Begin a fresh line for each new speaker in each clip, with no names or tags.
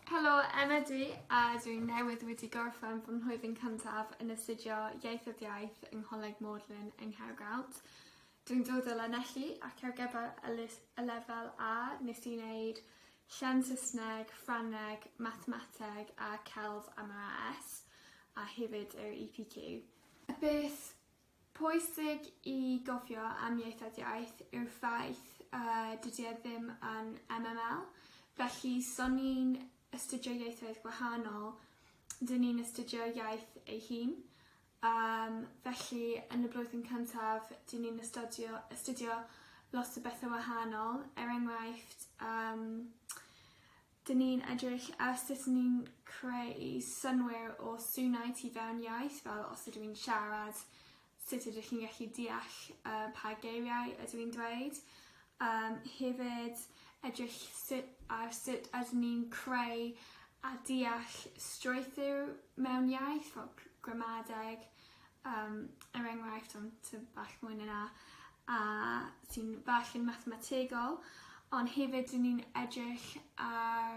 Helo, Emma dwi, a dwi'n newydd wedi gorffen fy mhlwyddyn cyntaf yn astudio Ieithyddiaeth yng Ngholeg Magdalen yng Caergrawnt. Dwi'n dod o Lanelli ac ar gyfer y lefel A nes i wneud llen Saesneg, Ffrangeg, Mathemateg a Celf am yr AS a hefyd yr EPQ. Y beth pwysig i gofio am ieithyddiaeth yw'r ffaith dydy e ddim yn MML. Felly, son ni'n astudio ieithoedd gwahanol, dyn ni'n astudio iaith ei hun. Felly, yn y blwyddyn cyntaf, dyn ni'n astudio lot o bethau wahanol. Enghraifft, dyn ni'n edrych sut ni'n creu synwyr o sŵnau tu fewn iaith, fel os ydw i'n siarad, sut ydych chi'n gallu deall pa geiriau ydw i'n dweud. Hefyd, edrych ar sut ydyn ni'n creu a deall strwythur mewn iaith, fel gramadeg, enghraifft sy'n bach mwy na sy'n bach yn mathemategol, ond hefyd dyn ni'n edrych ar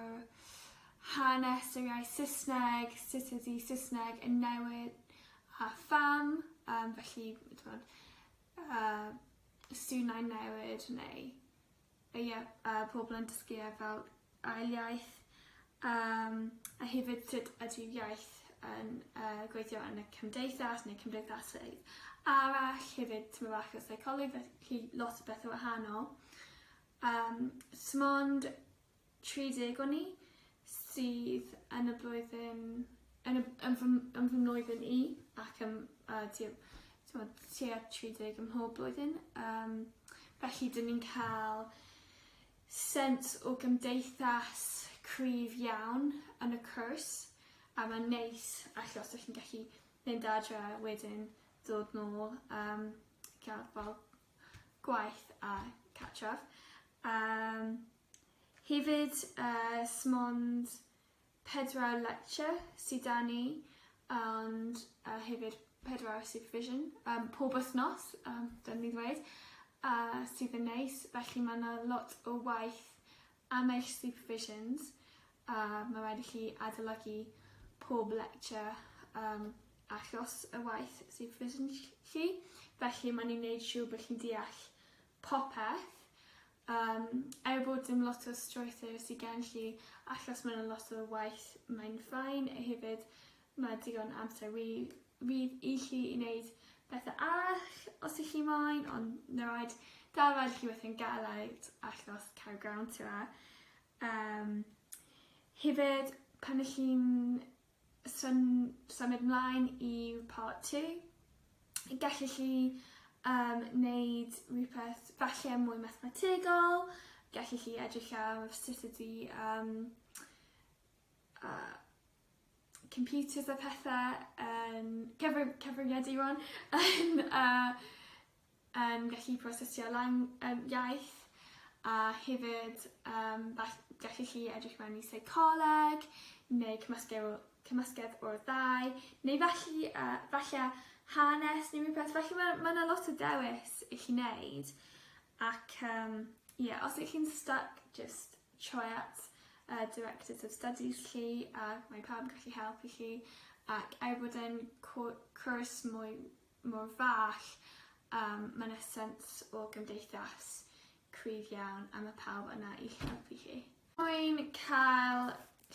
hanes yr iaith Saesneg, sut ydy Saesneg yn newid a pham, felly sŵnau newid neu pobl yn dysgu fel ail iaith, a hefyd sut ydy iaith yn gweithio yn y cymdeithas neu cymdeithasau arall, hefyd tyma bach o seicoleg, felly lot o bethau wahanol. Smond 30 o'n ni sydd yn y blwyddyn, yn fy mlwyddyn i, ac tua 30 ym mhob blwyddyn. Felly, dyn ni'n cael sens o gymdeithas cryf iawn yn y cwrs, a mae'n neis achos ydych chi'n gallu mynd adre wedyn dod nôl, cael fel gwaith a cartref. Hefyd, smond 4 lecture sydd da ni, ond hefyd 4 supervision, pob wythnos, dyn ni'n dweud, sydd yn neis, felly mae yna lot o waith am eich supervisions. Mae rhaid i chi adolygu pob lecture achos y waith supervision chi. Felly mae ni'n gwneud siŵr bod chi'n deall popeth. Bod dim lot o strwythur sydd gen chi, achos mae yna lot o waith mae'n ffain, a hefyd mae digon amser rydd i chi i wneud bethau arall os ych chi moyn, ond dal rhaid chi weithio'n galed achos Caergrawnt yw e. Hefyd, pan ych chi'n symud mlaen i part 2, gallech chi wneud rhywbeth falle mwy mathemategol, gallech chi edrych ar sut ydy computers a pethau cyfrifiadu rwan yn gallu prosesio iaith, a hefyd gallech chi edrych mewn i seicoleg neu cymysgedd o'r ddau, neu falle hanes neu rhywbeth. Felly mae yna lot o dewis i chi wneud, ac os ych chi'n stuck, just troi at Directors of Studies chi, a mae pawb yn gallu helpu chi, ac bod e'n cwrs mor fach, mae yna sens o gymdeithas cryf iawn, a mae pawb yna i helpu chi. Rwy'n cael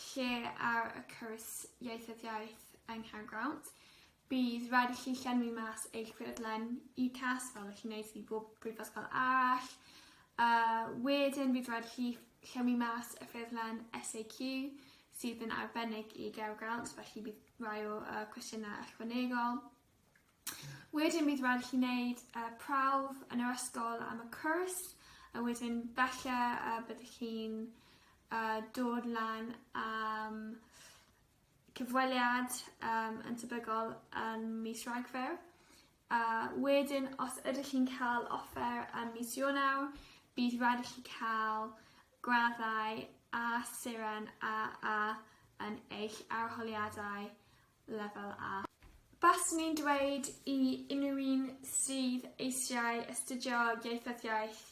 lle ar y cwrs ieithyddiaeth yng Caergrawnt. Bydd rhaid i chi llenwi mas eich ffurflen UCAS fel ych chi'n gwneud i bob Prifysgol arall. Wedyn bydd rhaid i chi llenwi mas y ffurflen SAQ sydd yn arbennig i Caergrawnt, felly bydd rai o cwestiynau ychwanegol. Wedyn bydd rhaid i chi wneud prawf yn yr ysgol am y cwrs, a wedyn falle byddwch chi'n dod lan am cyfweliad yn tebygol yn mis Rhagfyr. Wedyn, os ydych chi'n cael offer yn mis Ionawr, bydd rhaid i chi cael graddau a suren a yn eich arholiadau lefel A. Baswn i'n dweud i unrhyw un sydd eisiau astudio ieithyddiaeth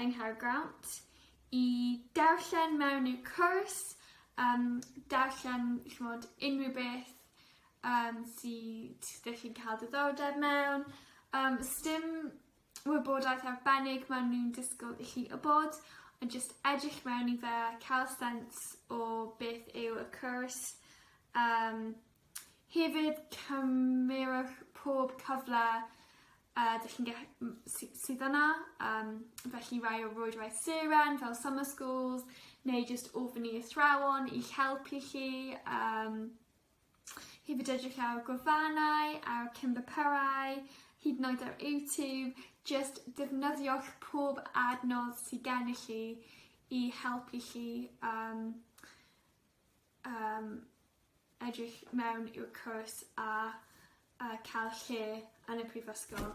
yng Caergrawnt i darllen mewn i'r cwrs darllen unrhyw beth sydd ydych chi'n cael diddordeb mewn. Sdim wybodaeth arbennig maen nhw'n disgwyl i chi ybod, ond jyst edrych mewn i fe, cael sens o beth yw y cwrs. Hefyd cymerwch pob cyfle sydd yna, felly rai o rhoi siarad fel summer schools, neu jyst ofyn i athrawon i helpu chi. Hefyd edrych ar gwefannau, ar cymbapurau, hyd yn oed ar YouTube, jyst defnyddiwch pob adnodd sydd gennych chi i helpu chi edrych mewn i'r cwrs a cael lle yn y prifysgol.